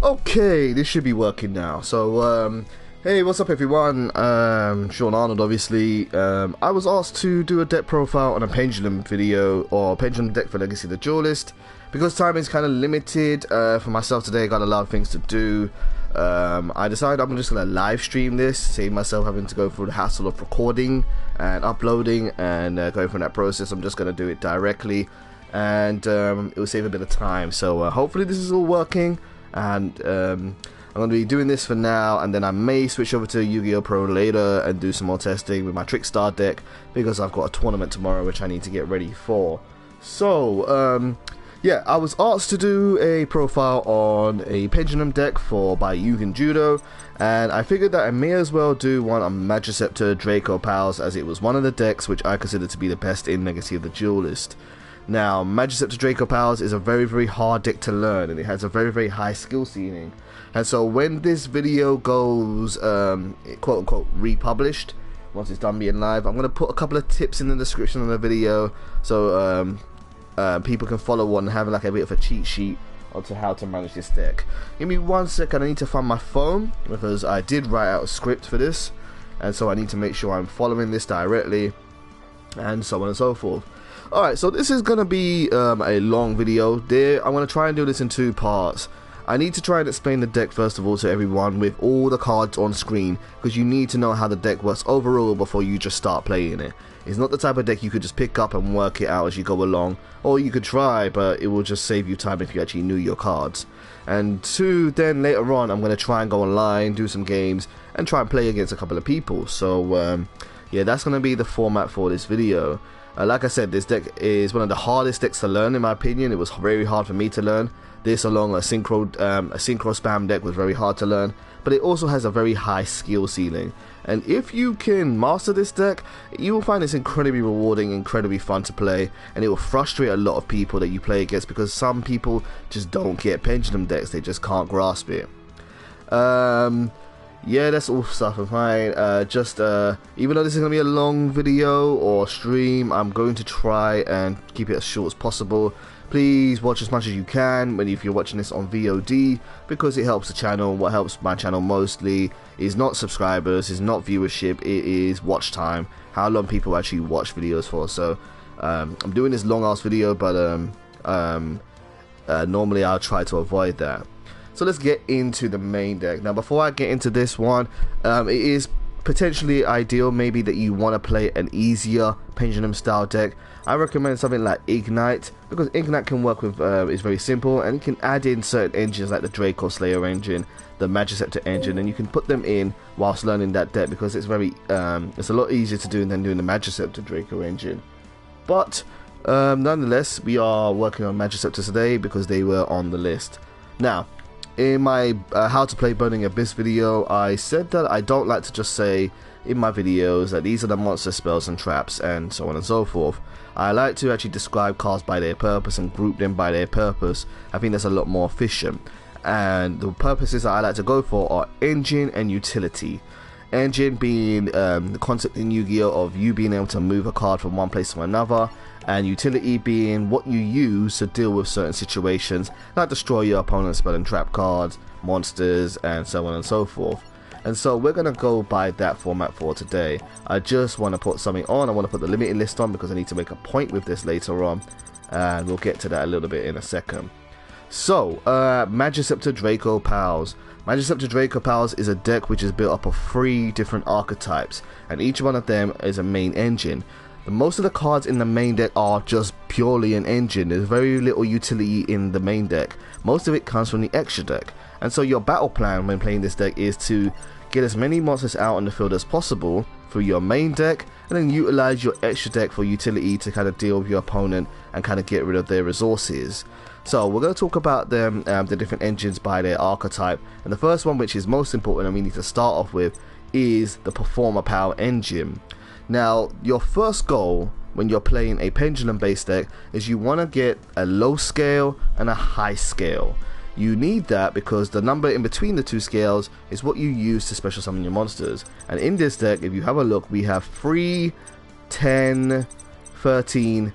Okay, this should be working now. So, hey, what's up everyone? Sean Arnold, obviously. I was asked to do a deck profile on a Pendulum video, or Pendulum deck for Legacy of the Duelist. Because time is kind of limited for myself today, I got a lot of things to do. I decided I'm just going to live stream this, save myself having to go through the hassle of recording and uploading and going through that process. I'm just going to do it directly, and it will save a bit of time. So hopefully this is all working, and I'm going to be doing this for now, and then I may switch over to Yu-Gi-Oh! Pro later and do some more testing with my Trickstar deck, because I've got a tournament tomorrow which I need to get ready for. So yeah, I was asked to do a profile on a Pendulum deck by Yugen Judo, and I figured that I may as well do one on Majescepter DracoPals, as it was one of the decks which I consider to be the best in Legacy of the Duelist. Now, Majescepter DracoPals is a very, very hard deck to learn, and it has a very, very high skill ceiling. And so when this video goes quote-unquote republished, once it's done being live, I'm going to put a couple of tips in the description of the video, so people can follow one and have like a bit of a cheat sheet onto how to manage this deck. Give me 1 second, I need to find my phone, because I did write out a script for this, and so I need to make sure I'm following this directly, and so on and so forth. Alright, so this is going to be a long video. I'm going to try and do this in 2 parts. I need to try and explain the deck first of all to everyone with all the cards on screen, because you need to know how the deck works overall before you just start playing it. It's not the type of deck you could just pick up and work it out as you go along, or you could try, but it will just save you time if you actually knew your cards. And 2, then later on I'm going to try and go online, do some games, and try and play against a couple of people. So yeah, that's going to be the format for this video. Like I said, this deck is one of the hardest decks to learn in my opinion. It was very hard for me to learn. This along a synchro spam deck was very hard to learn, but it also has a very high skill ceiling. And if you can master this deck, you will find it's incredibly rewarding, incredibly fun to play, and it will frustrate a lot of people that you play against, because some people just don't get Pendulum decks, they just can't grasp it. Yeah, that's all stuff of mine. Even though this is going to be a long video or stream, I'm going to try and keep it as short as possible. Please watch as much as you can if you're watching this on VOD, because it helps the channel. What helps my channel mostly is not subscribers, is not viewership, it is watch time, how long people actually watch videos for. So I'm doing this long ass video, but normally I'll try to avoid that. So let's get into the main deck. Now before I get into this one, it is potentially ideal maybe that you want to play an easier Pendulum style deck. I recommend something like Ignite, because Ignite can work with, it's very simple, and you can add in certain engines like the Draco Slayer engine, the Majescepter engine, and you can put them in whilst learning that deck, because it's very, it's a lot easier to do than doing the Majescepter Draco engine. But nonetheless, we are working on Majescepter today because they were on the list. Now, in my how to play Burning Abyss video, I said that I don't like to just say in my videos that these are the monster spells and traps and so on and so forth. I like to actually describe cards by their purpose and group them by their purpose. I think that's a lot more efficient, and the purposes that I like to go for are engine and utility. Engine being the concept in Yu-Gi-Oh! Of you being able to move a card from one place to another, and utility being what you use to deal with certain situations, like destroy your opponent's spell and trap cards, monsters, and so on and so forth. And so we're going to go by that format for today. I just want to put something on. I want to put the limited list on because I need to make a point with this later on, and we'll get to that a little bit in a second. So, Majescepter DracoPals. Majescepter DracoPals is a deck which is built up of 3 different archetypes, and each one of them is a main engine. Most of the cards in the main deck are just purely an engine. There's very little utility in the main deck. Most of it comes from the extra deck. And so your battle plan when playing this deck is to get as many monsters out on the field as possible through your main deck, and then utilize your extra deck for utility to kind of deal with your opponent and kind of get rid of their resources. So we're going to talk about them, the different engines by their archetype, and the first one, which is most important and we need to start off with, is the Performer Power engine. Now, your first goal when you're playing a Pendulum based deck is you want to get a low scale and a high scale. You need that because the number in between the 2 scales is what you use to special summon your monsters. And in this deck, if you have a look, we have 3 10, 13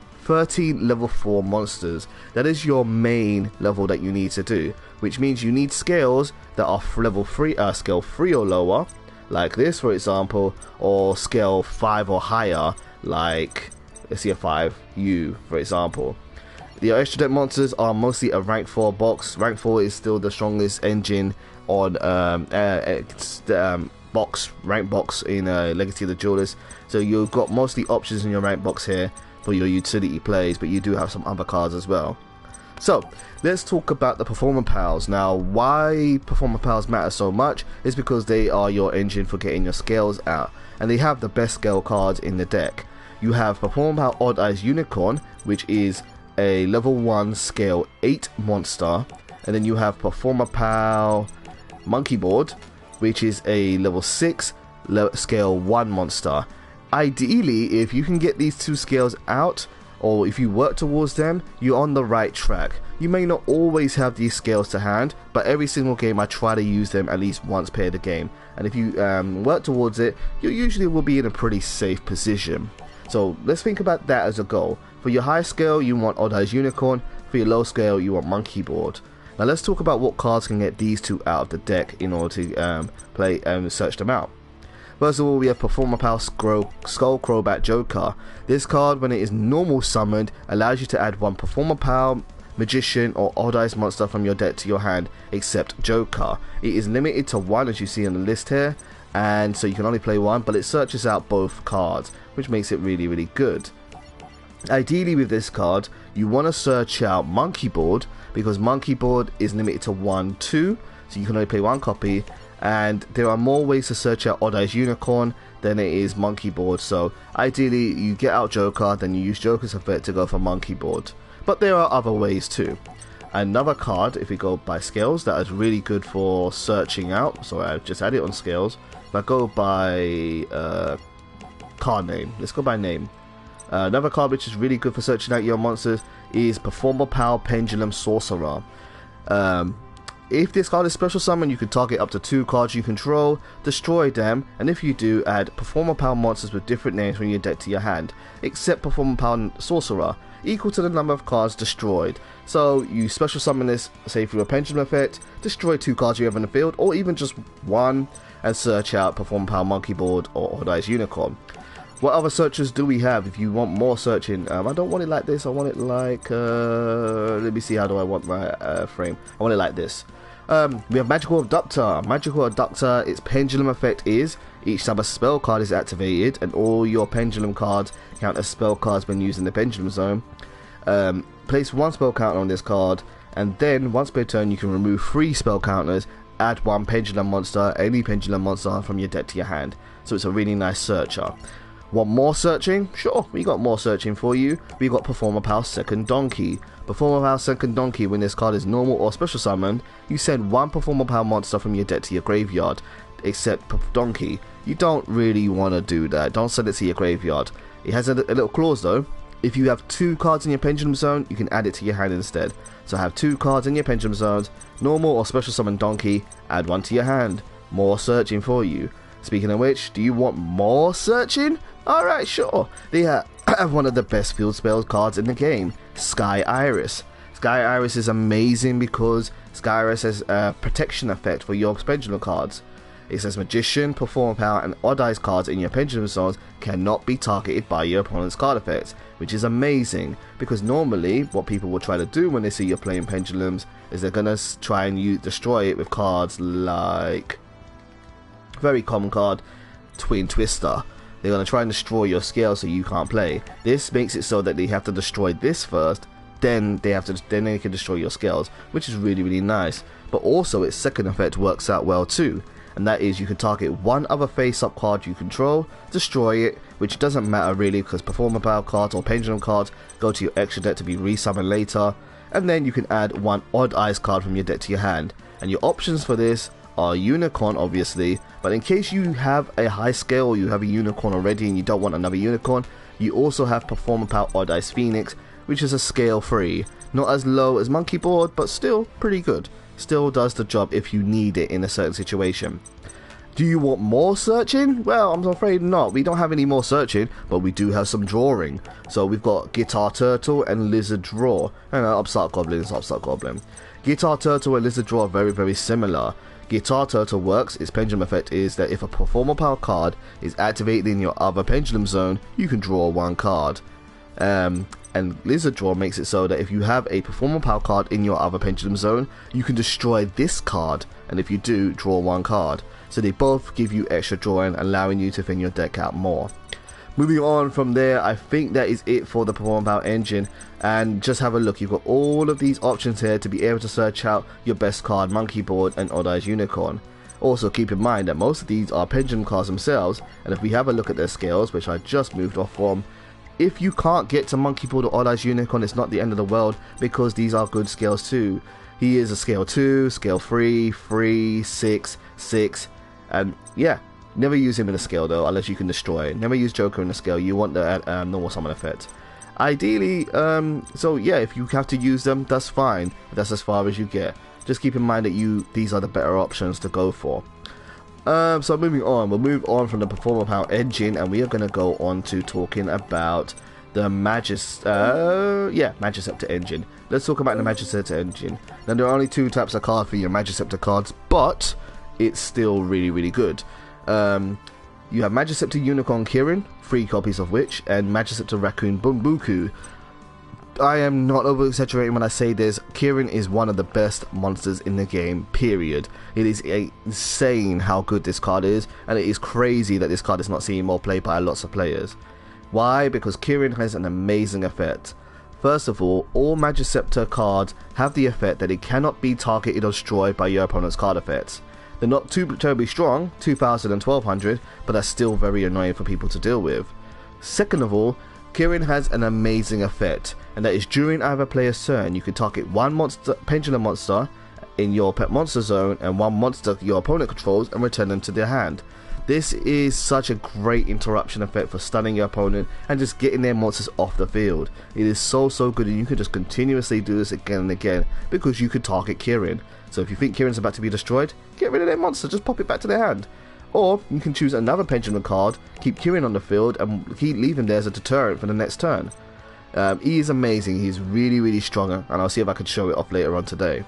level 4 monsters. That is your main level that you need to do, which means you need scales that are level 3, scale 3 or lower, like this for example, or scale 5 or higher, like let's see a 5U for example. The extra deck monsters are mostly a rank 4 box. Rank 4 is still the strongest engine on rank box in Legacy of the Duelist. So you've got mostly options in your rank box here for your utility plays, but you do have some other cards as well. So let's talk about the Performer Pals. Now, why Performer Pals matter so much is because they are your engine for getting your scales out, and they have the best scale cards in the deck. You have Performer Pal Odd Eyes Unicorn, which is a level 1 scale 8 monster, and then you have Performer Pal Monkey Board, which is a level 6 scale 1 monster. Ideally, if you can get these two scales out, or if you work towards them, you're on the right track. You may not always have these scales to hand, but every single game I try to use them at least once per the game, and if you work towards it, you usually will be in a pretty safe position. So let's think about that as a goal. For your high scale, you want Odd Eyes Unicorn. For your low scale, you want Monkey Board. Now let's talk about what cards can get these two out of the deck in order to play and search them out. First of all, we have Performer Pal Skull Crowbat Joker. This card, when it is normal summoned, allows you to add one Performer Pal, Magician or Odd Eyes monster from your deck to your hand, except Joker. It is limited to one, as you see on the list here, and so you can only play one, but it searches out both cards, which makes it really, really good. Ideally with this card, you want to search out Monkey Board, because Monkey Board is limited to 1, 2, so you can only play one copy, and there are more ways to search out Odd Eyes Unicorn than it is Monkey Board. So ideally you get out Joker, then you use Joker's effect to go for Monkey Board, but there are other ways too. Another card, if we go by scales, that is really good for searching out, so I just add it on scales. If I go by card name, let's go by name. Another card which is really good for searching out your monsters is Performer Pal Pendulum Sorcerer. If this card is special summon, you can target up to 2 cards you control, destroy them, and if you do, add Performer Pal monsters with different names from your deck to your hand, except Performer Pal Sorcerer, equal to the number of cards destroyed. So you special summon this, say through a pendulum effect, destroy 2 cards you have in the field, or even just 1, and search out Performer Pal Monkey Board or Odd Eyes Unicorn. What other searches do we have if you want more searching? I don't want it like this, I want it like, let me see, how do I want my frame? I want it like this. We have Magical Abductor. Magical Abductor, its pendulum effect is, each time a spell card is activated, and all your pendulum cards count as spell cards when using the pendulum zone. Place 1 spell counter on this card, and then once per turn you can remove 3 spell counters, add 1 pendulum monster, any pendulum monster from your deck to your hand. So it's a really nice searcher. Want more searching? Sure, we got more searching for you. We got Performer Pal Second Donkey. Performer Pal Second Donkey, when this card is normal or special summoned, you send 1 Performer Pal monster from your deck to your graveyard, except Donkey. You don't really want to do that, don't send it to your graveyard. It has a little clause though. If you have 2 cards in your pendulum zone, you can add it to your hand instead. So have 2 cards in your pendulum zones, normal or special summon Donkey, add 1 to your hand. More searching for you. Speaking of which, do you want more searching? Alright, sure. They have one of the best field spell cards in the game, Sky Iris. Sky Iris is amazing because Sky Iris has a protection effect for your pendulum cards. It says Magician, Performer Pal, and Odd Eyes cards in your pendulum zones cannot be targeted by your opponent's card effects, which is amazing because normally what people will try to do when they see you're playing pendulums is they're gonna try and destroy it with cards like, very common card, Twin Twister. They're going to try and destroy your scale so you can't play. This makes it so that they have to destroy this first, then they can destroy your scales, which is really, really nice. But also its second effect works out well too, and that is you can target 1 other face-up card you control, destroy it, which doesn't matter really because Performer Pal cards or Pendulum cards go to your extra deck to be resummoned later, and then you can add 1 Odd Eyes card from your deck to your hand. And your options for this are Unicorn obviously, but in case you have a high scale or you have a Unicorn already and you don't want another Unicorn, you also have Performer Pal Odd Eyes Phoenix, which is a scale 3. Not as low as Monkey Board, but still pretty good. Still does the job if you need it in a certain situation. Do you want more searching? Well, I'm afraid not. We don't have any more searching, but we do have some drawing. So we've got Guitar Turtle and Lizard Draw. And Upstart Goblin is Upstart Goblin. Guitar Turtle and Lizard Draw are very, very similar. Guitar Turtle works, its pendulum effect is that if a performer power card is activated in your other pendulum zone, you can draw one card. And Lizard Draw makes it so that if you have a performer power card in your other pendulum zone, you can destroy this card, and if you do, draw one card. So they both give you extra drawing, allowing you to thin your deck out more. Moving on from there, I think that is it for the performer power engine. And just have a look, you've got all of these options here to be able to search out your best card, Monkey Board and Odd Eyes Unicorn. Also keep in mind that most of these are pendulum cards themselves, and if we have a look at their scales, which I just moved off from, if you can't get to Monkey Board or Odd Eyes Unicorn, it's not the end of the world, because these are good scales too. He is a scale 2, scale 3, 3, 6, 6, and yeah, never use him in a scale though, unless you can destroy it. Never use Joker in a scale, you want the normal summon effect. Ideally, so yeah, if you have to use them, that's fine. That's as far as you get. Just keep in mind that these are the better options to go for. So moving on, we'll move on from the performer power engine, and we are going to go on to talking about the Majescepter engine. Let's talk about the Majescepter engine. Now there are only two types of card for your Majescepter cards, but it's still really, really good. You have Majescepter Unicorn Kirin, 3 copies of which, and Majescepter Raccoon Bunbuku. I am not over exaggerating when I say this. Kirin is one of the best monsters in the game, period. It is insane how good this card is, and it is crazy that this card is not seeing more play by lots of players. Why? Because Kirin has an amazing effect. First of all Majescepter cards have the effect that it cannot be targeted or destroyed by your opponent's card effects. They're not too terribly strong, 2000 and 1200, but that's still very annoying for people to deal with. Second of all, Kirin has an amazing effect, and that is during either player's turn, you can target one pendulum monster in your pet monster zone and one monster your opponent controls and return them to their hand. This is such a great interruption effect for stunning your opponent and just getting their monsters off the field. It is so good, and you can just continuously do this again and again because you could target Kirin. So if you think Kirin's about to be destroyed, get rid of their monster, just pop it back to their hand. Or you can choose another pendulum card, keep Kirin on the field, and leave him there as a deterrent for the next turn. He is amazing, he's really strong, and I'll see if I can show it off later on today.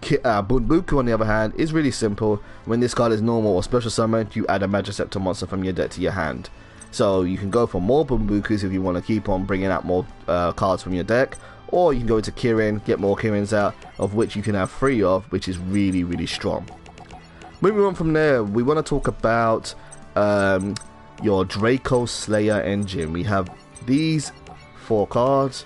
Bunbuku on the other hand is really simple. When this card is normal or special summoned, you add a Majescepter monster from your deck to your hand. So you can go for more Bunbukus if you want to keep on bringing out more cards from your deck, or you can go into Kirin, get more Kirins out, of which you can have 3 of, which is really strong. Moving on from there, we want to talk about your Draco Slayer engine. We have these 4 cards.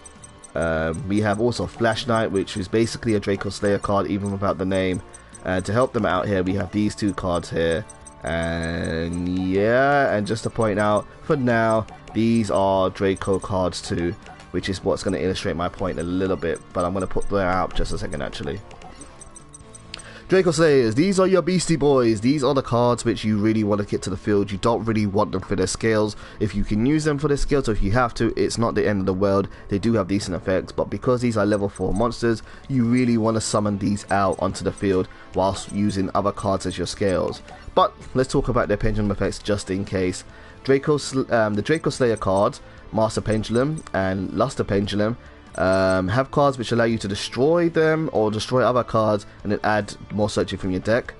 We have also Flash Knight, which is basically a Draco Slayer card even without the name. And to help them out here, we have these 2 cards here. And yeah, and just to point out, for now, these are Draco cards too, which is what's going to illustrate my point a little bit, but I'm going to put that out just a second actually. Draco Slayers, these are your beastie boys. These are the cards which you really want to get to the field. You don't really want them for their scales. If you can use them for their scales, or if you have to, it's not the end of the world. They do have decent effects, but because these are level 4 monsters, you really want to summon these out onto the field whilst using other cards as your scales. But let's talk about their pendulum effects just in case. The Draco Slayer cards, Master Pendulum and Luster Pendulum, have cards which allow you to destroy them or destroy other cards and then add more searching from your deck.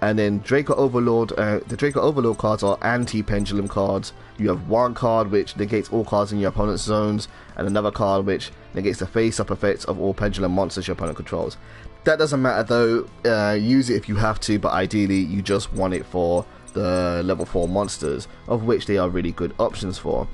And then Draco Overlord, the Draco Overlord cards are anti-pendulum cards. You have one card which negates all cards in your opponent's zones, and another card which negates the face-up effects of all pendulum monsters your opponent controls. That doesn't matter though, use it if you have to, but ideally you just want it for the level 4 monsters, of which they are really good options for.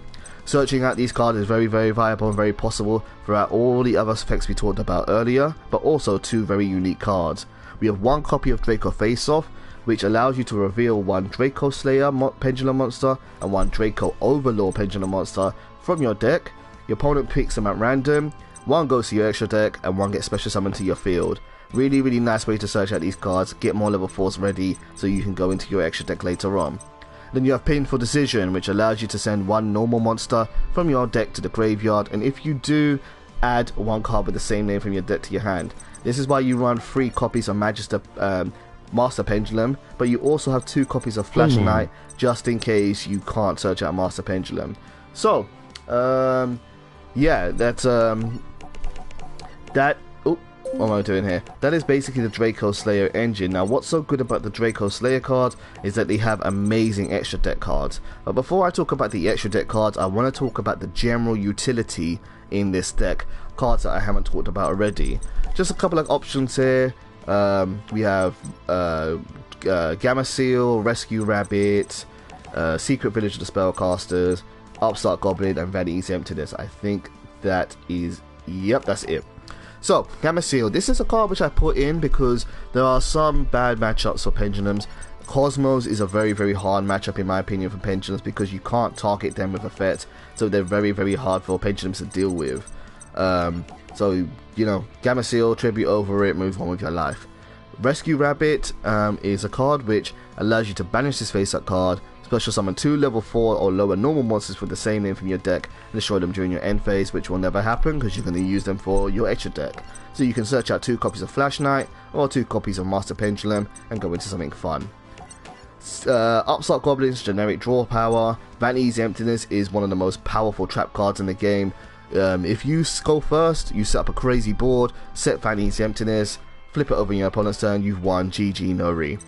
Searching out these cards is very viable and very possible throughout all the other effects we talked about earlier, but also 2 very unique cards. We have 1 copy of Draco Face Off, which allows you to reveal 1 Draco Slayer Pendulum Monster and 1 Draco Overlord Pendulum Monster from your deck. Your opponent picks them at random, 1 goes to your extra deck and 1 gets special summoned to your field. Really nice way to search out these cards, get more level 4s ready so you can go into your extra deck later on. Then you have Painful Decision, which allows you to send 1 normal monster from your deck to the graveyard, and if you do, add 1 card with the same name from your deck to your hand. This is why you run 3 copies of Majescepter Master Pendulum, but you also have 2 copies of Flash Knight just in case you can't search out Master Pendulum. So, yeah, that's that. Oh, what am I doing here? That is basically the Draco Slayer engine. Now, what's so good about the Draco Slayer cards is that they have amazing extra deck cards. But before I talk about the extra deck cards, I want to talk about the general utility in this deck, cards that I haven't talked about already. Just a couple of options here. We have Gamma Seal, Rescue Rabbit, Secret Village of the Spellcasters, Upstart Goblin, and Vanity's Emptiness. I think that is, yep, that's it. So, Gamma Seal, this is a card which I put in because there are some bad matchups for Pendulums. Kozmos is a very, very hard matchup in my opinion for Pendulums because you can't target them with effects, so they're very, very hard for Pendulums to deal with. So, you know, Gamma Seal, tribute over it, move on with your life. Rescue Rabbit is a card which allows you to banish this face-up card, special summon 2 level 4 or lower normal monsters with the same name from your deck and destroy them during your end phase, which will never happen because you're going to use them for your extra deck. So you can search out 2 copies of Flash Knight or 2 copies of Master Pendulum and go into something fun. Upstart Goblin's generic draw power. Vanity's Emptiness is one of the most powerful trap cards in the game. If you go first, you set up a crazy board, set Vanity's Emptiness, flip it over in your opponent's turn, you've won, GG, no re.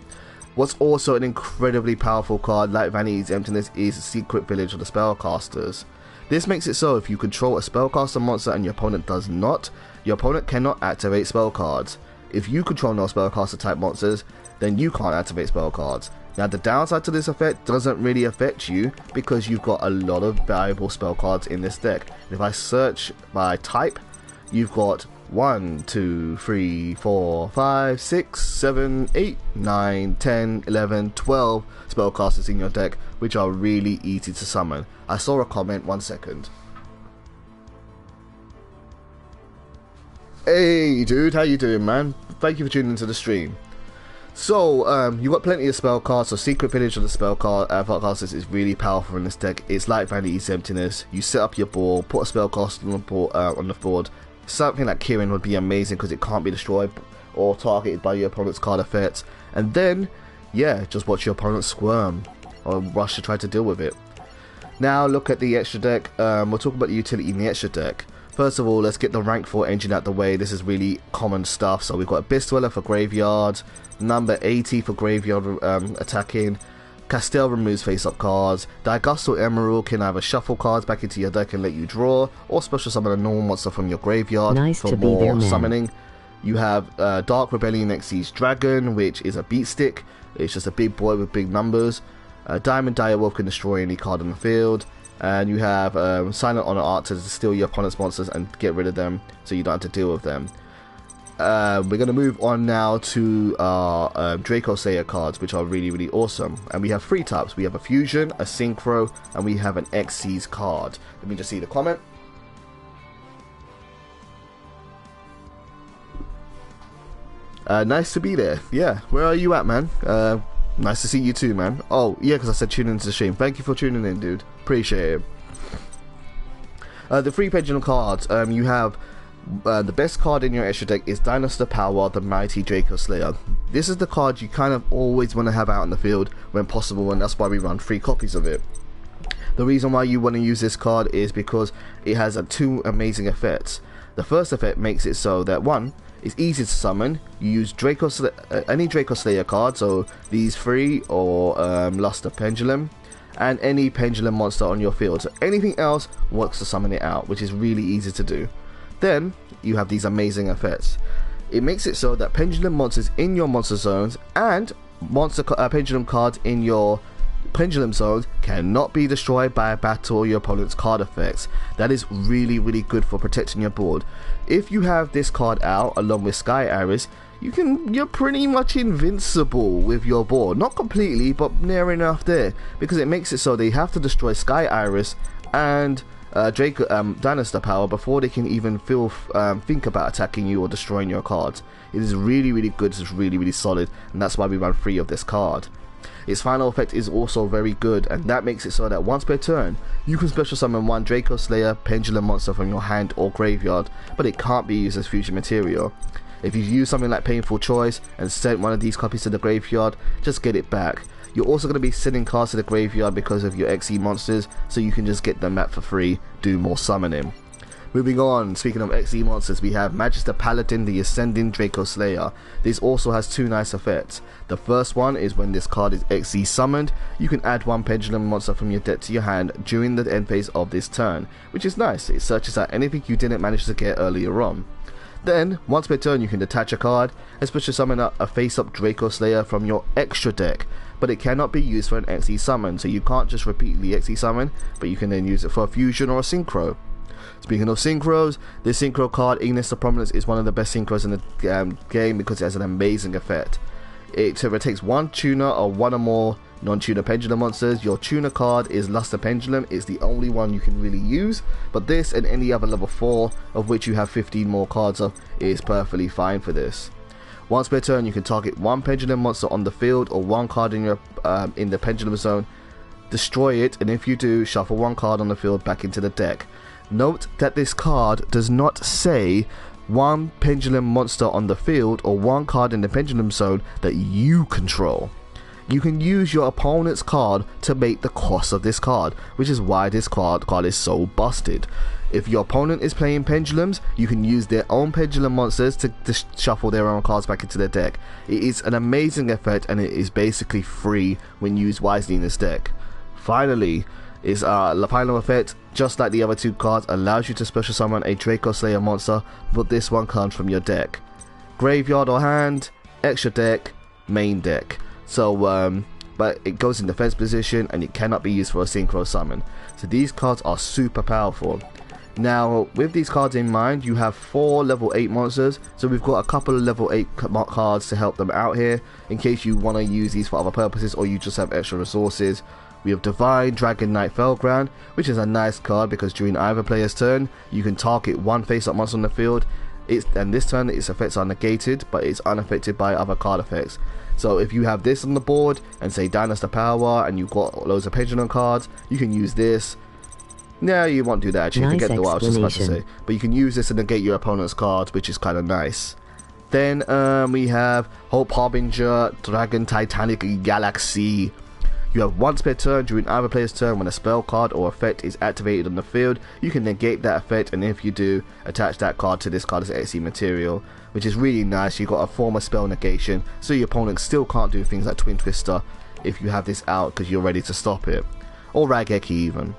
What's also an incredibly powerful card like Vanity's Emptiness is Secret Village of the Spellcasters. This makes it so if you control a spellcaster monster and your opponent does not, your opponent cannot activate spell cards. If you control no spellcaster type monsters, then you can't activate spell cards. Now the downside to this effect doesn't really affect you because you've got a lot of valuable spell cards in this deck. If I search by type, you've got 1, 2, 3, 4, 5, 6, 7, 8, 9, 10, 11, 12 spellcasters in your deck, which are really easy to summon. I saw a comment, 1 second. Hey dude, how you doing, man? Thank you for tuning into the stream. So, you've got plenty of spell cards, so Secret Village of the Spellcasters is really powerful in this deck. It's like Vanity's Emptiness. You set up your board, put a spellcaster on the board. Something like Kirin would be amazing because it can't be destroyed or targeted by your opponent's card effects. And then, yeah, just watch your opponent squirm or rush to try to deal with it. Now, look at the extra deck. We'll talk about the utility in the extra deck. First of all, let's get the rank 4 engine out the way. This is really common stuff. So we've got Abyss Dweller for graveyard, number 80 for graveyard attacking. Castell removes face-up cards. Digustal Emerald can either shuffle cards back into your deck and let you draw, or special summon a normal monster from your graveyard for more summoning. You have Dark Rebellion Xyz Dragon, which is a beat stick. It's just a big boy with big numbers. Diamond Direwolf can destroy any card on the field. And you have Silent Honor Art to steal your opponent's monsters and get rid of them so you don't have to deal with them. We're going to move on now to our Draco Slayer cards, which are really, really awesome. And we have 3 types. We have a Fusion, a Synchro, and we have an Xyz card. Let me just see the comment. Nice to be there. Yeah, where are you at, man? Nice to see you too, man. Oh, yeah, because I said tune into the stream. Thank you for tuning in, dude. Appreciate it. The 3 pendulum cards, you have the best card in your extra deck is Dynasty Power, the Mighty Draco Slayer. This is the card you kind of always want to have out in the field when possible, and that's why we run 3 copies of it. The reason why you want to use this card is because it has 2 amazing effects. The first effect makes it so that 1, it's easy to summon. You use any Draco Slayer card, so these 3 or Luster Pendulum, and any pendulum monster on your field. So anything else works to summon it out, which is really easy to do. Then you have these amazing effects. It makes it so that pendulum monsters in your monster zones and pendulum cards in your pendulum zones cannot be destroyed by a battle or your opponent's card effects. That is really, really good for protecting your board. If you have this card out along with Sky Iris, you're pretty much invincible with your board. Not completely, but near enough there, because it makes it so they have to destroy Sky Iris and Dynasty Power before they can even think about attacking you or destroying your cards. It is really, really good. It's really, really solid, and that's why we run 3 of this card. Its final effect is also very good, and that makes it so that once per turn you can special summon 1 Draco Slayer pendulum monster from your hand or graveyard, but it can't be used as fusion material. If you use something like Painful Choice and sent one of these copies to the graveyard, just get it back. You're also going to be sending cards to the graveyard because of your XE monsters, so you can just get them back for free, do more summoning. Moving on, speaking of XE monsters, we have Majescepter Paladin, the Ascending Draco Slayer. This also has two nice effects. The first one is when this card is XE summoned, you can add one pendulum monster from your deck to your hand during the end phase of this turn, which is nice. It searches out anything you didn't manage to get earlier on. Then, once per turn, you can detach a card and special summon a face-up Draco Slayer from your extra deck, but it cannot be used for an XE summon, so you can't just repeatedly XE summon, but you can then use it for a fusion or a synchro. Speaking of synchros, this synchro card, Ignis of Prominence, is one of the best synchros in the game because it has an amazing effect. It takes one tuner or one or more non-tuner pendulum monsters. Your tuner card is Luster Pendulum. It's the only one you can really use, but this and any other level 4, of which you have 15 more cards of, is perfectly fine for this. Once per turn, you can target one pendulum monster on the field or one card in your in the pendulum zone, destroy it, and if you do, shuffle one card on the field back into the deck. Note that this card does not say one pendulum monster on the field or one card in the pendulum zone that you control. You can use your opponent's card to make the cost of this card, which is why this card is so busted. If your opponent is playing pendulums, you can use their own pendulum monsters to shuffle their own cards back into their deck. It is an amazing effect, and it is basically free when used wisely in this deck. Finally, is the final effect, just like the other two cards, allows you to special summon a Draco Slayer monster, but this one comes from your deck. Graveyard or hand, extra deck, main deck. So, but it goes in defense position and it cannot be used for a synchro summon. So these cards are super powerful. Now, with these cards in mind, you have 4 level 8 monsters, so we've got a couple of level 8 cards to help them out here, in case you want to use these for other purposes or you just have extra resources. We have Divine Dragon Knight Fellground, which is a nice card because during either player's turn, you can target one face-up monster on the field, and this turn its effects are negated, but it's unaffected by other card effects. So if you have this on the board, and say Dynasty Power, and you've got loads of Pendulum cards, you can use this. No, you won't do that actually, Nice forget what I was just about to say. But you can use this to negate your opponent's cards, which is kind of nice. Then we have Hope Harbinger, Dragon Titanic Galaxy. You have once per turn during either player's turn when a spell card or effect is activated on the field, you can negate that effect, and if you do, attach that card to this card as XE material, which is really nice. You got a form of spell negation, so your opponent still can't do things like Twin Twister if you have this out because you're ready to stop it, or Raigeki even.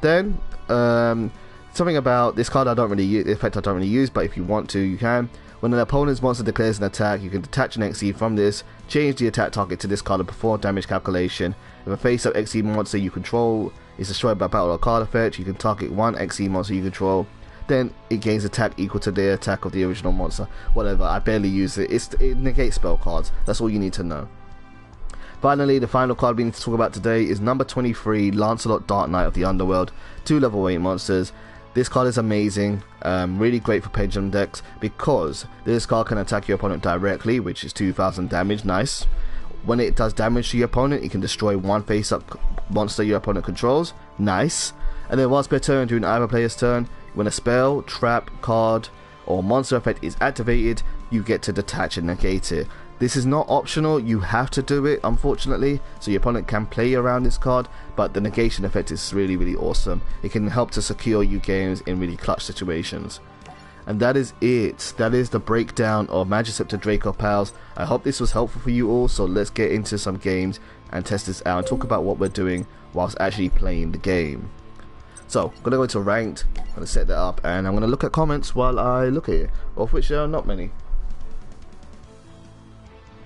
Then something about this card I don't really use, the effect I don't really use, but if you want to, you can. When an opponent's monster declares an attack, you can detach an XE from this, change the attack target to this card and perform damage calculation. If a face-up XE monster you control is destroyed by battle or card effect, you can target one XE monster you control. Then it gains attack equal to the attack of the original monster. Whatever, I barely use it. It negates spell cards. That's all you need to know. Finally, the final card we need to talk about today is number 23, Lancelot Dark Knight of the Underworld. 2 level 8 monsters. This card is amazing, really great for pendulum decks because this card can attack your opponent directly, which is 2000 damage, nice. When it does damage to your opponent, it can destroy one face-up monster your opponent controls, nice. And then once per turn during either player's turn, when a spell, trap, card, or monster effect is activated, you get to detach and negate it. This is not optional, you have to do it unfortunately, so your opponent can play around this card, but the negation effect is really awesome. It can help to secure you games in really clutch situations. And that is it. That is the breakdown of Majescepter DracoPals. I hope this was helpful for you all, so let's get into some games and test this out and talk about what we're doing whilst actually playing the game. So, I'm going to go into ranked, I'm going to set that up, and I'm going to look at comments while I look at it, of which there are not many.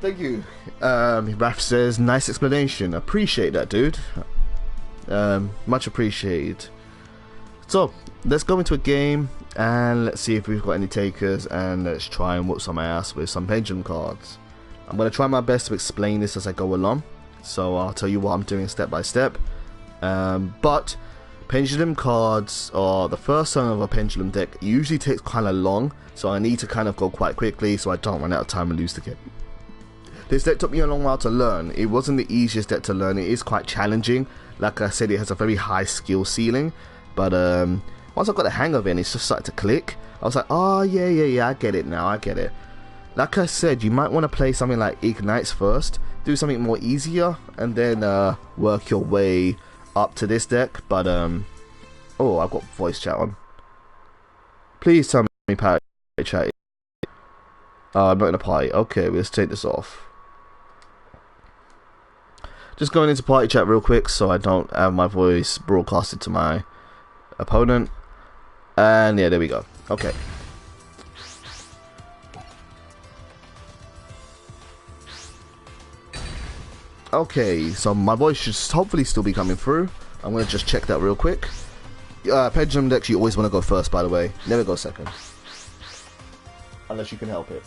Thank you. Raph says, nice explanation. Appreciate that, dude. Much appreciated. So, let's go into a game and let's see if we've got any takers, and let's try and whoop some ass with some pendulum cards. I'm going to try my best to explain this as I go along, so I'll tell you what I'm doing step by step. But pendulum cards, or the first turn of a pendulum deck, usually takes kind of long, so I need to kind of go quite quickly so I don't run out of time and lose the game. This deck took me a long while to learn. It wasn't the easiest deck to learn. It is quite challenging. Like I said, it has a very high skill ceiling. But once I got the hang of it and it's just started to click, I was like, oh yeah, I get it now, I get it. Like I said, you might want to play something like Ignites first, do something more easier, and then work your way up to this deck. But oh, I've got voice chat on. Please tell me party chat. I'm not in a party. Okay, let's take this off. Just going into party chat real quick so I don't have my voice broadcasted to my opponent. And yeah, there we go. Okay. Okay, so my voice should hopefully still be coming through. I'm going to just check that real quick. Pendulum decks, you always want to go first, by the way. Never go second. Unless you can help it.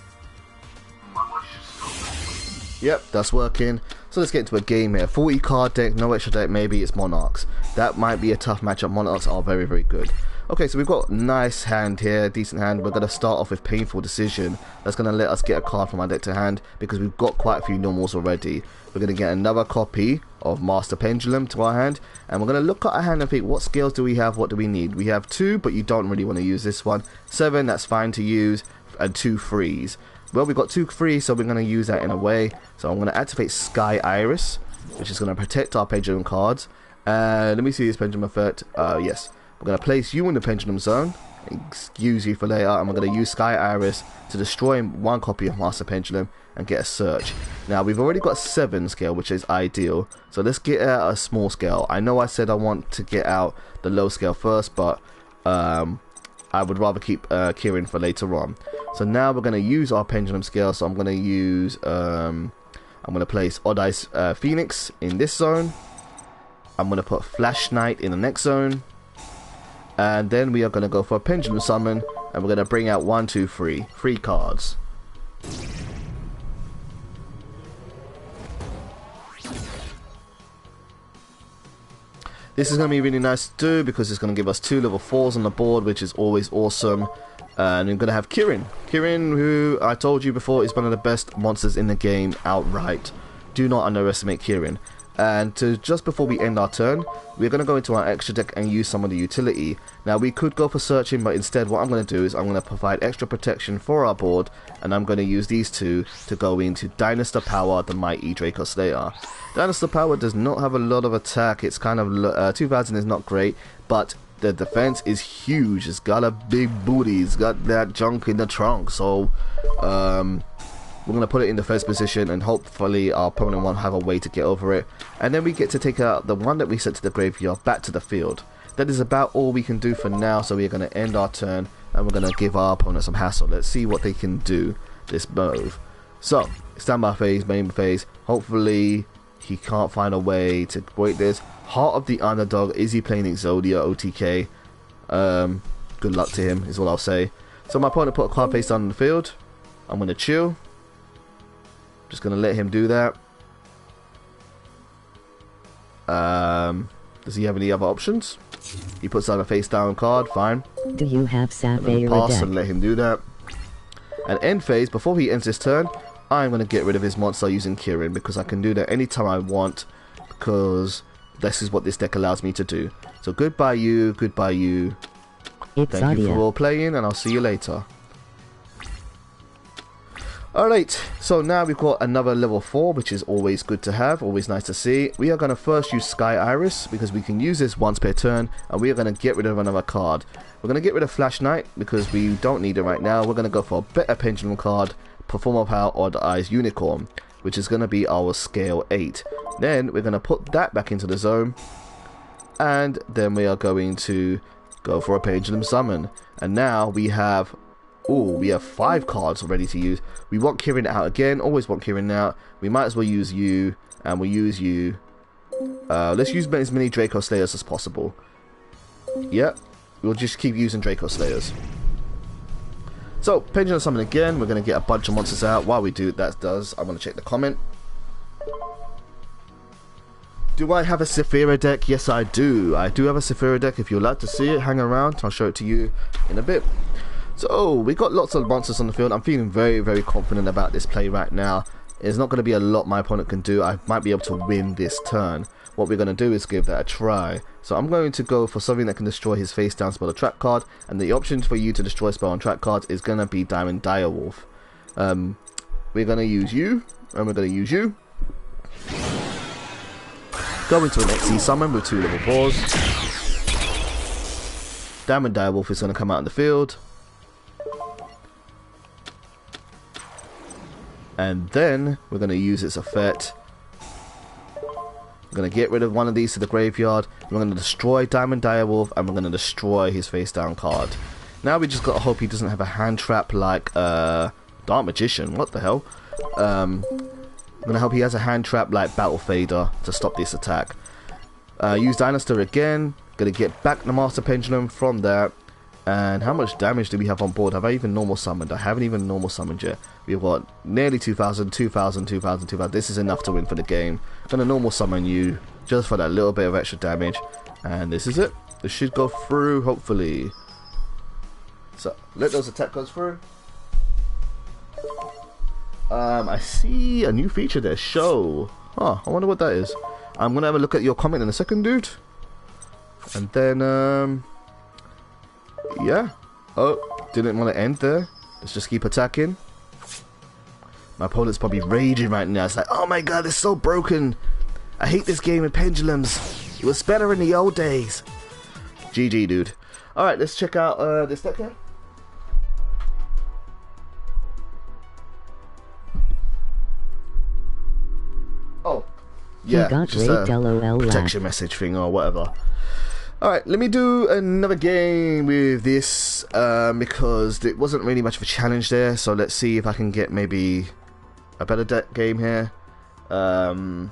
Yep, that's working. So let's get into a game here. 40 card deck, no extra deck, maybe it's Monarchs. That might be a tough matchup. Monarchs are very, very good. Okay, so we've got nice hand here, decent hand. We're going to start off with Painful Decision. That's going to let us get a card from our deck to hand because we've got quite a few normals already. We're going to get another copy of Master Pendulum to our hand, and we're going to look at our hand and think, what scales do we have, what do we need? We have 2, but you don't really want to use this one. 7, that's fine to use, and 2 frees. Well, we've got 2 free, so we're going to use that in a way. So I'm going to activate Sky Iris, which is going to protect our Pendulum cards. Let me see this Pendulum effect. Yes. We're going to place you in the Pendulum Zone, excuse you for later, and we're going to use Sky Iris to destroy 1 copy of Master Pendulum and get a search. Now, we've already got 7 scale, which is ideal. So let's get out a small scale. I know I said I want to get out the low scale first, but I would rather keep Kieran for later on. So now we're going to use our Pendulum scale. So I'm going to use, I'm going to place Odd Eyes Phoenix in this zone. I'm going to put Flash Knight in the next zone. And then we are going to go for a Pendulum Summon, and we're going to bring out 1, 2, 3 cards. This is going to be really nice to do because it's going to give us 2 level 4s on the board, which is always awesome. And we're going to have Kieran. Kieran, who I told you before is one of the best monsters in the game outright. Do not underestimate Kieran. And just before we end our turn, we're going to go into our extra deck and use some of the utility. Now, we could go for searching, but instead what I'm going to do is I'm going to provide extra protection for our board, and I'm going to use these 2 to go into Dynasty Power, the mighty Draco Slayer. Dynasty Power does not have a lot of attack. It's kind of 2000 is not great, but the defense is huge. It's got a big booty. It's got that junk in the trunk. So we're going to put it in the first position, and hopefully our opponent won't have a way to get over it. And then we get to take out the one that we sent to the graveyard back to the field. That is about all we can do for now, so we're going to end our turn, and we're going to give our opponent some hassle. Let's see what they can do this move. So, standby phase, main phase. Hopefully he can't find a way to break this. Heart of the Underdog. Is he playing Exodia OTK? Good luck to him is all I'll say. So my opponent put a card face down on the field. I'm going to chill. Just going to let him do that. Does he have any other options? He puts down a face down card, fine. Do you have Sapphire pass deck? and let him do that. And end phase, before he ends his turn, I'm going to get rid of his monster using Kieran, because I can do that anytime I want, because this is what this deck allows me to do. So goodbye you, goodbye you. Thank you for all playing, and I'll see you later. Alright, so now we've got another level 4, which is always good to have, always nice to see. We are going to first use Sky Iris, because we can use this once per turn, and we are going to get rid of another card. We're going to get rid of Flash Knight, because we don't need it right now. We're going to go for a better Pendulum card, Performer Power Odd Eyes Unicorn, which is going to be our scale 8. Then we're going to put that back into the zone, and then we are going to go for a Pendulum Summon. And now we have... ooh, we have 5 cards ready to use. We want Kieran out again. Always want Kieran out. We might as well use you. And we'll use you. Let's use as many Draco Slayers as possible. Yep. We'll just keep using Draco Slayers. So, Pendulum Summon again. We're going to get a bunch of monsters out. While we do that, I'm going to check the comment. Do I have a Saphira deck? Yes, I do. I do have a Saphira deck. If you'd like to see it, hang around. I'll show it to you in a bit. So, we got lots of monsters on the field. I'm feeling very, very confident about this play right now. There's not going to be a lot my opponent can do. I might be able to win this turn. What we're going to do is give that a try. So I'm going to go for something that can destroy his face down spell or trap card. And the option for you to destroy spell and trap cards is going to be Diamond Direwolf. We're going to use you, and we're going to use you. Go into an XE summon with 2 level 4s. Diamond Direwolf is going to come out in the field. And then we're going to use its effect. We're going to get rid of one of these to the graveyard. We're going to destroy Diamond Direwolf, and we're going to destroy his face down card. Now we just got to hope he doesn't have a hand trap like Dark Magician. What the hell? I'm going to hope he has a hand trap like Battle Fader to stop this attack. Use Dynastor again. Going to get back the Master Pendulum from there. And how much damage do we have on board? Have I even normal summoned? I haven't even normal summoned yet. We've got nearly 2,000, 2,000, 2,000, 2,000. This is enough to win for the game. Going to normal summon you just for that little bit of extra damage. And this is it. This should go through, hopefully. So, let those attack goes through. I see a new feature there. Show. Huh, I wonder what that is. I'm going to have a look at your comment in a second, dude. And then, yeah. Oh, didn't want to end there. Let's just keep attacking. My opponent's probably raging right now. It's like, oh my god, it's so broken. I hate this game with pendulums. It was better in the old days. GG, dude. Alright, let's check out this deck here. Oh, yeah, just a protection message thing or whatever. Alright, let me do another game with this because it wasn't really much of a challenge there. So let's see if I can get maybe a better deck game here. And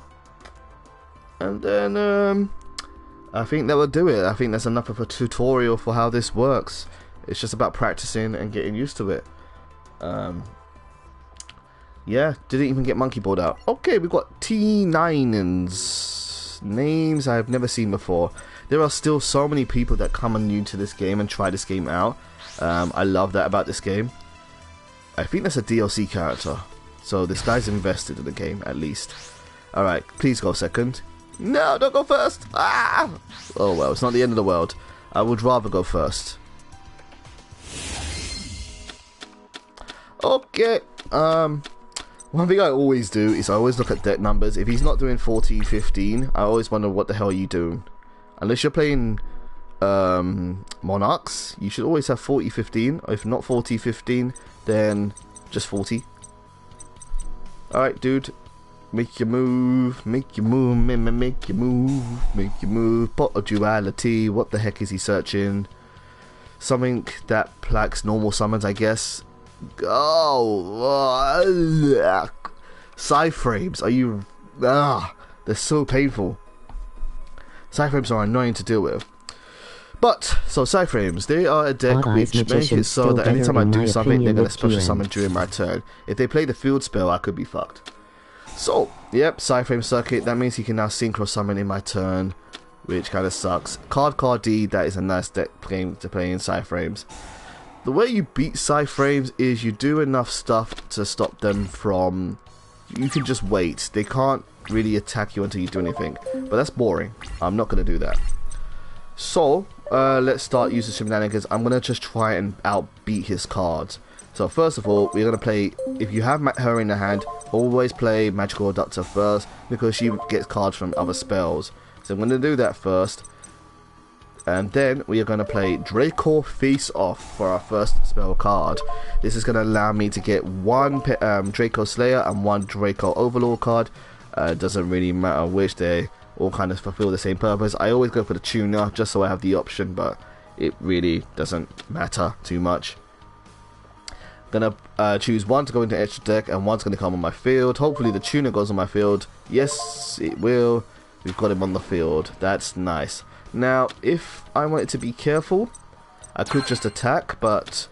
then I think that will do it. I think that's enough of a tutorial for how this works. It's just about practicing and getting used to it. Yeah, didn't even get Monkey Board out. Okay, we've got T9's names I've never seen before. There are still so many people that come new to this game and try this game out. I love that about this game. I think that's a DLC character. So this guy's invested in the game, at least. Alright, please go second. No, don't go first! Ah! Oh well, it's not the end of the world. I would rather go first. Okay, one thing I always do is I always look at deck numbers. If he's not doing 40-15, I always wonder what the hell are you doing. Unless you're playing Monarchs, you should always have 40-15. If not 40-15, then just 40. Alright, dude. Make your move. Make your move. Make your move. Make your move. Pot of Duality. What the heck is he searching? Something that plaques normal summons, I guess. Oh. Side frames. Are you... they're so painful. Side frames are annoying to deal with. But, so side frames, they are a deck which make it so that anytime I do something, they're going to special summon during my turn. If they play the field spell, I could be fucked. So, yep, side frame circuit, that means he can now synchro summon in my turn, which kind of sucks. Card D, that is a nice deck game to play in side frames. The way you beat side frames is you do enough stuff to stop them from... You can just wait. They can't really attack you until you do anything. But that's boring. I'm not going to do that. So, let's start using shenanigans. I'm going to just try and outbeat his cards. So first of all, we're going to play, if you have her in the hand, always play Magical Adductor first, because she gets cards from other spells. So I'm going to do that first. And then we are going to play Draco Face Off for our first spell card. This is going to allow me to get one Draco Slayer and one Draco Overlord card. Doesn't really matter which, they all kind of fulfill the same purpose. I always go for the tuner just so I have the option, but it really doesn't matter too much. Gonna choose one to go into extra deck and one's gonna come on my field. Hopefully the tuner goes on my field. Yes, it will. We've got him on the field. That's nice. Now, if I wanted to be careful, I could just attack, but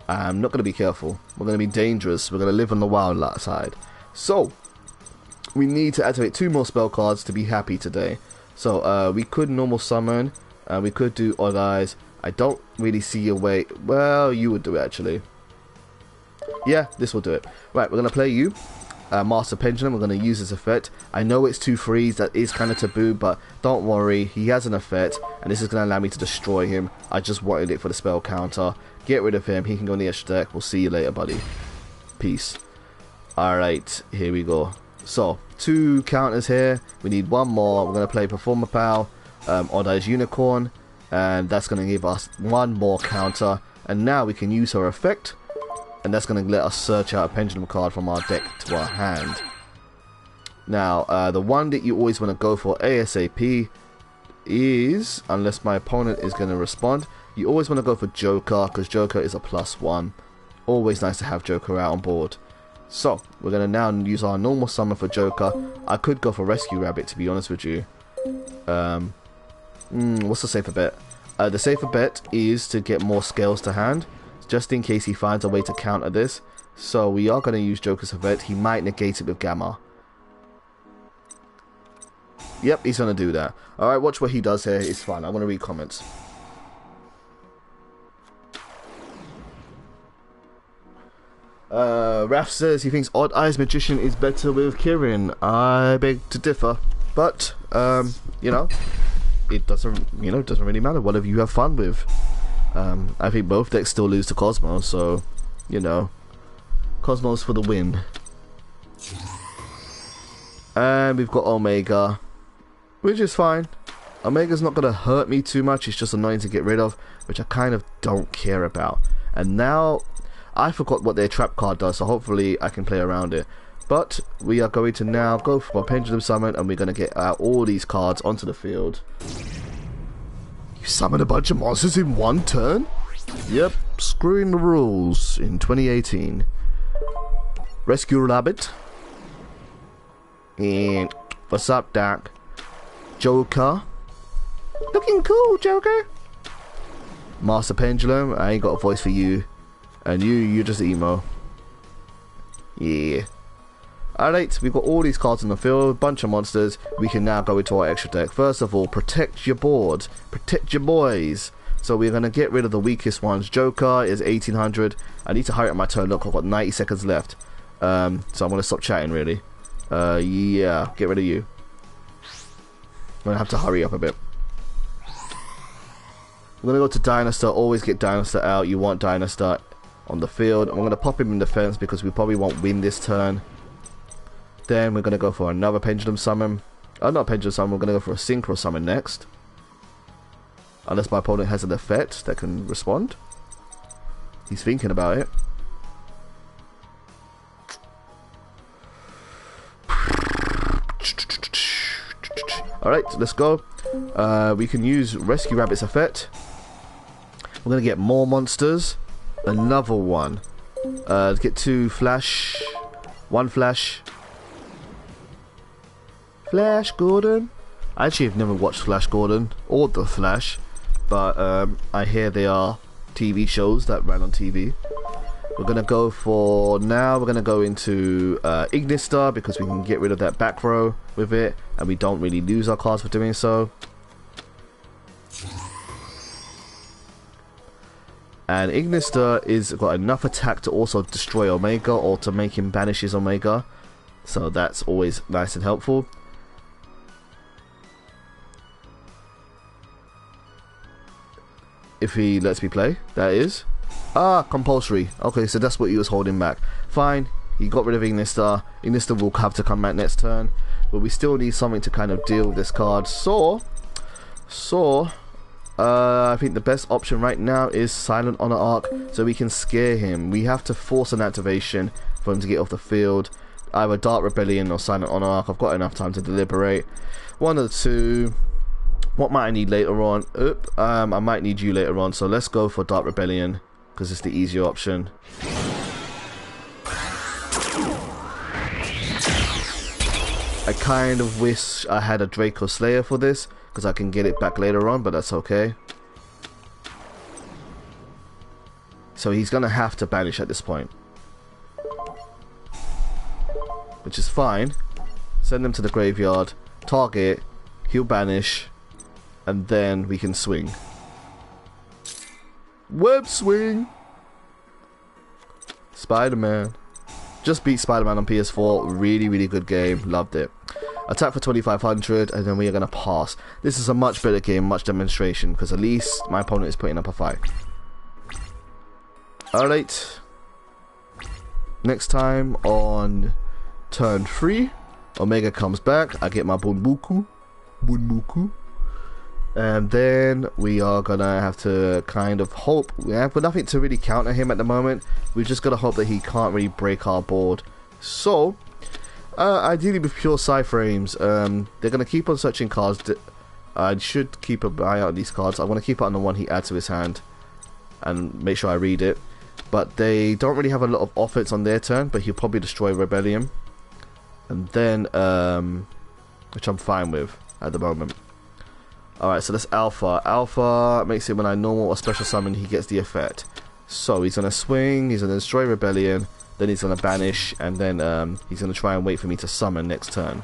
I'm not gonna be careful. We're gonna be dangerous. We're gonna live on the wild side. So we need to activate 2 more spell cards to be happy today. So we could normal summon. We could do Odd Eyes. I don't really see a way. Well, you would do it actually. Yeah, this will do it. Right, we're going to play you. Master Pendulum, we're going to use this effect. I know it's 2 freeze, that is kind of taboo, but don't worry, he has an effect, and this is going to allow me to destroy him. I just wanted it for the spell counter. Get rid of him, he can go in the extra deck. We'll see you later, buddy. Peace. Alright, here we go. So, 2 counters here. We need 1 more. We're going to play Performer Pal, Odd Eyes Unicorn, and that's going to give us 1 more counter. And now we can use her effect, and that's going to let us search out a Pendulum card from our deck to our hand. Now, the one that you always want to go for ASAP is, unless my opponent is going to respond, you always want to go for Joker, because Joker is a +1. Always nice to have Joker out on board. So, we're going to now use our normal summon for Joker. I could go for Rescue Rabbit, to be honest with you. What's the safer bet? The safer bet is to get more scales to hand, just in case he finds a way to counter this. So, we are going to use Joker's effect. He might negate it with Gamma. Yep, he's going to do that. Alright, watch what he does here. It's fine. I'm going to read comments. Raph says he thinks Odd Eyes Magician is better with Kirin. I beg to differ, but you know, it doesn't really matter. Whatever you have fun with. I think both decks still lose to Kozmos, so you know, Kozmos for the win. And we've got Omega, which is fine. Omega's not gonna hurt me too much. It's just annoying to get rid of, which I kind of don't care about. And now I forgot what their trap card does, so hopefully I can play around it. But we are going to now go for a Pendulum Summon, and we're going to get out all these cards onto the field. You summon a bunch of monsters in 1 turn? Yep, screwing the rules in 2018. Rescue Rabbit. And what's up, Doc? Joker. Looking cool, Joker. Master Pendulum. I ain't got a voice for you. And you're just emo. Yeah. Alright, we've got all these cards in the field, bunch of monsters. We can now go into our extra deck. First of all, protect your board. Protect your boys. So we're going to get rid of the weakest ones. Joker is 1800. I need to hurry up my turn. Look, I've got 90 seconds left. So I'm going to stop chatting, really. Yeah, get rid of you. I'm going to have to hurry up a bit. I'm going to go to Dynastar. Always get Dynastar out. You want Dynastar on the field. I'm going to pop him in defense because we probably won't win this turn. Then we're going to go for another Pendulum Summon. Not Pendulum Summon, we're going to go for a Synchro Summon next. Unless my opponent has an effect that can respond. He's thinking about it. Alright, let's go. We can use Rescue Rabbit's effect. We're going to get more monsters. Another one. Let's get 2 Flash. 1 Flash. Flash Gordon. I actually have never watched Flash Gordon or The Flash, but I hear they are TV shows that ran on TV. We're gonna go for now. We're gonna go into Ignistar because we can get rid of that back row with it, and we don't really lose our cards for doing so. And Ignistar is got enough attack to also destroy Omega or to make him banish his Omega, so that's always nice and helpful. If he lets me play, that is. Compulsory. Okay, so that's what he was holding back. Fine, he got rid of Ignistar. Ignistar will have to come back next turn, but we still need something to kind of deal with this card. So I think the best option right now is Silent Honor Arc, so we can scare him. We have to force an activation for him to get off the field. Either Dark Rebellion or Silent Honor Arc. I've got enough time to deliberate. One of the two. What might I need later on? I might need you later on, so let's go for Dark Rebellion, because it's the easier option. I kind of wish I had a Draco Slayer for this, because I can get it back later on, but that's okay. So he's going to have to banish at this point, which is fine. Send him to the graveyard, target, he'll banish, and then we can swing. Web swing! Spider-Man. Just beat Spider-Man on PS4. Really, really good game. Loved it. Attack for 2500, and then we are going to pass. This is a much better game, much demonstration, because at least my opponent is putting up a fight. Alright. Next time on turn 3, Omega comes back. I get my Bunbuku, and then we are gonna have to kind of hope. We have nothing to really counter him at the moment. We just gotta hope that he can't really break our board. So, ideally with pure Psy-frames, they're gonna keep on searching cards. I should keep an eye out on these cards. I want to keep it on the one he adds to his hand and make sure I read it. But they don't really have a lot of offense on their turn, but he'll probably destroy Rebellion. And then, which I'm fine with at the moment. Alright, so that's Alpha. Alpha makes it when I normal or special summon, he gets the effect. So he's going to swing, he's going to destroy Rebellion, then he's going to banish, and then he's going to try and wait for me to summon next turn.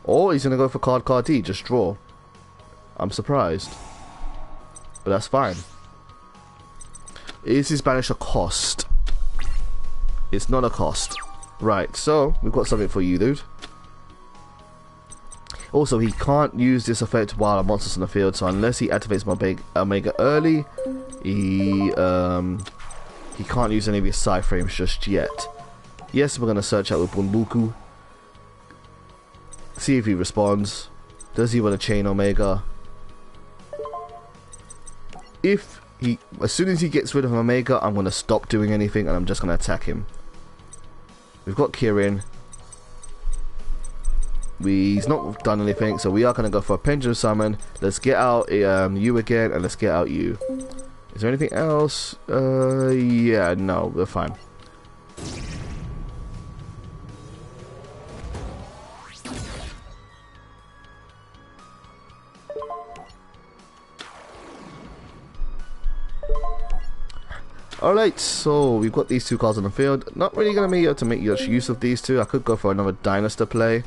Or he's going to go for card D, just draw. I'm surprised. But that's fine. Is his banish a cost? It's not a cost. Right, so we've got something for you, dude. Also, he can't use this effect while a monster's on the field, so unless he activates my Omega early, he can't use any of his Psy frames just yet. Yes, we're going to search out with Bunbuku. See if he responds. Does he want to chain Omega? As soon as he gets rid of Omega, I'm going to stop doing anything and I'm just going to attack him. We've got Kirin. He's not done anything, so we are going to go for a Pendulum Summon. Let's get out you again, and let's get out you. Is there anything else? Yeah, no, we're fine. Alright, so we've got these two cards on the field. Not really going to be able to make much use of these two. I could go for another Dynasty play.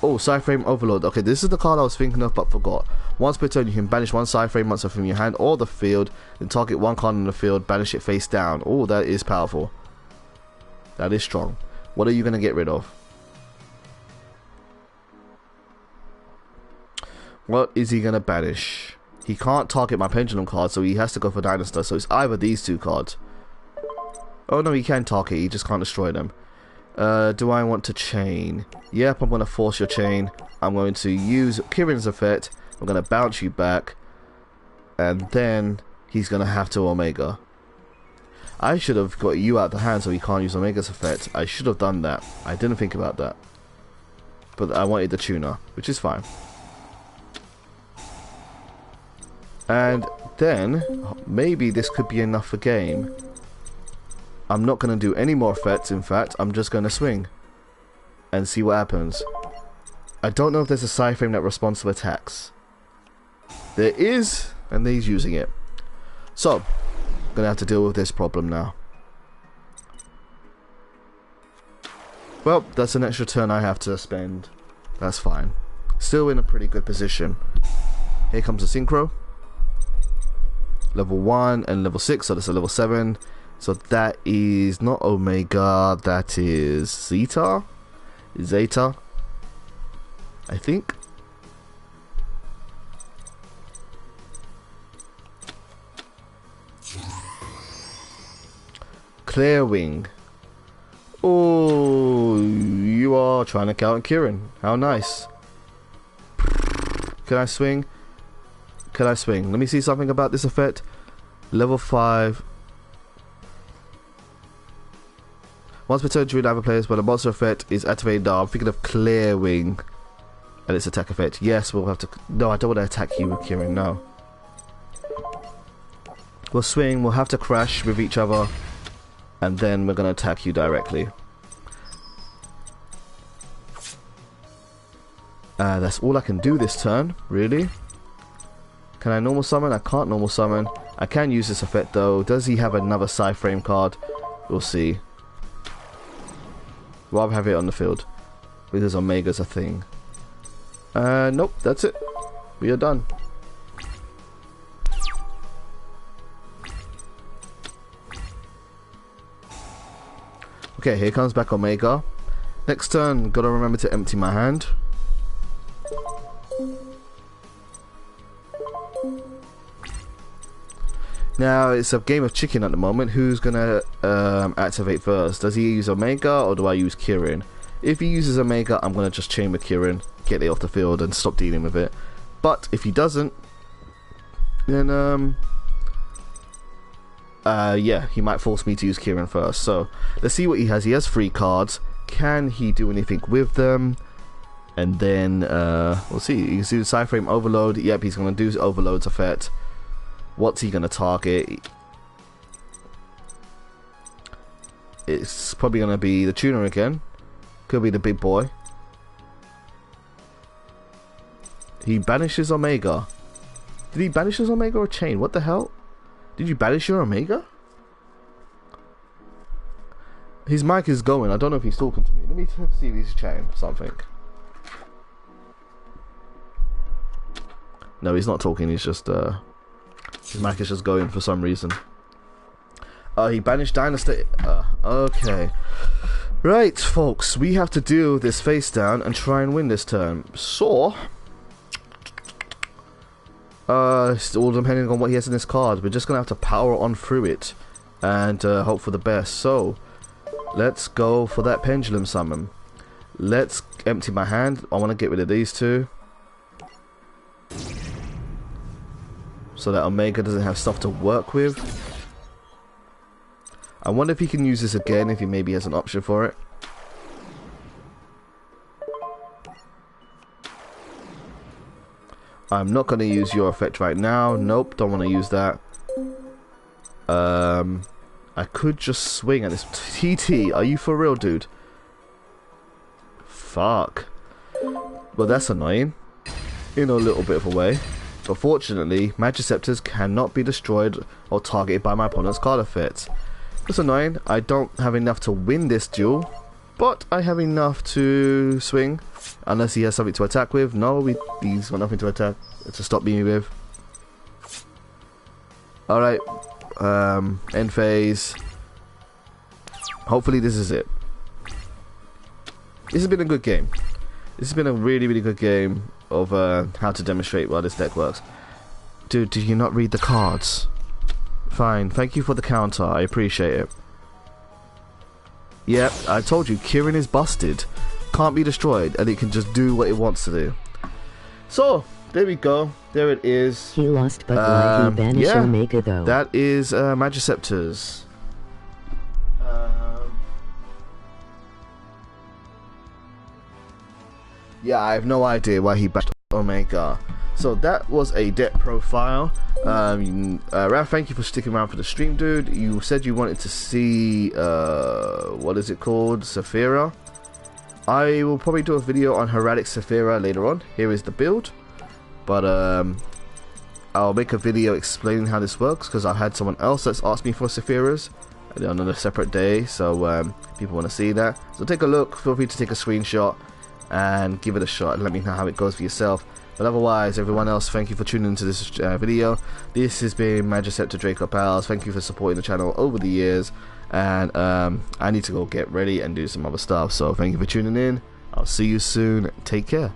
Oh, Psy-frame Overload. Okay, this is the card I was thinking of but forgot. Once per turn, you can banish one Psy-frame monster from your hand or the field, then target one card on the field, banish it face down. Oh, that is powerful. That is strong. What are you going to get rid of? What is he going to banish? He can't target my Pendulum card, so he has to go for Dynasty. So it's either these two cards. Oh no, he can target, he just can't destroy them. Do I want to chain? Yep, I'm going to force your chain. I'm going to use Kirin's effect. I'm going to bounce you back. And then he's going to have to Omega. I should have got you out the hand so he can't use Omega's effect. I should have done that. I didn't think about that. But I wanted the tuner, which is fine. And then, maybe this could be enough for game. I'm not going to do any more effects, in fact, I'm just going to swing. And see what happens. I don't know if there's a Psy-frame that responds to attacks. There is, and he's using it. So, I'm going to have to deal with this problem now. Well, that's an extra turn I have to spend. That's fine. Still in a pretty good position. Here comes the Synchro. Level 1 and level 6, so that's a level 7. So that is not Omega, that is Zeta, I think. Clearwing. Oh, you are trying to counter Kirin. How nice. Can I swing? Can I swing? Let me see something about this effect. Level 5. Once per turn during other players, when a monster effect is activated now, I'm thinking of Clearwing and its attack effect. Yes, we'll have to... No, I don't want to attack you with Kirin, no. We'll swing, we'll have to crash with each other, and then we're going to attack you directly. That's all I can do this turn, really. Can I normal summon? I can't normal summon. I can use this effect though. Does he have another Psy-frame card? We'll see. Rather have it on the field. Because Omega's a thing. Nope, that's it. We are done. Okay, here comes back Omega. Next turn, gotta remember to empty my hand. Now it's a game of chicken at the moment. Who's gonna activate first? Does he use Omega or do I use Kirin? If he uses Omega, I'm gonna just chamber Kirin, get it off the field and stop dealing with it. But if he doesn't, then yeah, he might force me to use Kirin first. So let's see what he has. He has 3 cards. Can he do anything with them? And then we'll see. You can see the side frame overload. Yep, he's gonna do overload's effect. What's he gonna target? It's probably gonna be the tuner again. Could be the big boy. He banishes Omega. Did he banish his Omega or chain? What the hell? Did you banish your Omega? His mic is going. I don't know if he's talking to me. Let me see if he's chained something. No, he's not talking. He's just his mic is just going for some reason. He banished Dynasty. Okay. Right, folks. We have to deal this face down and try and win this turn. So, it's all depending on what he has in his card. We're just gonna have to power on through it and hope for the best. So, let's go for that pendulum summon. Let's empty my hand. I want to get rid of these 2. So that Omega doesn't have stuff to work with. I wonder if he can use this again, if he maybe has an option for it. I'm not going to use your effect right now. Nope, don't want to use that. I could just swing at this. TT, are you for real, dude? Fuck. Well, that's annoying. In a little bit of a way. But fortunately, Majescepters cannot be destroyed or targeted by my opponent's card effects. That's annoying. I don't have enough to win this duel, but I have enough to swing. Unless he has something to attack with. No, he's got nothing to attack to stop me with. Alright. End phase. Hopefully this is it. This has been a good game. This has been a really, really good game of how to demonstrate why this deck works. Dude, did you not read the cards? Fine, thank you for the counter, I appreciate it. Yep, I told you, Kirin is busted. Can't be destroyed, and it can just do what it wants to do. So, there we go. There it is. He lost, but why he banished Omega though? That is Majescepters. Yeah, I have no idea why he bashed Omega. So that was a deck profile. Ralph, thank you for sticking around for the stream, dude. You said you wanted to see what is it called? Saphira. I will probably do a video on Heraldic Saphira later on. Here is the build. But I'll make a video explaining how this works, because I've had someone else that's asked me for Saphiras on a separate day, so people want to see that. So take a look, feel free to take a screenshot and give it a shot and let me know how it goes for yourself. But otherwise, everyone else, thank you for tuning into this video. This has been Majescepter DracoPals. Thank you for supporting the channel over the years, and I need to go get ready and do some other stuff, so thank you for tuning in. I'll see you soon. Take care.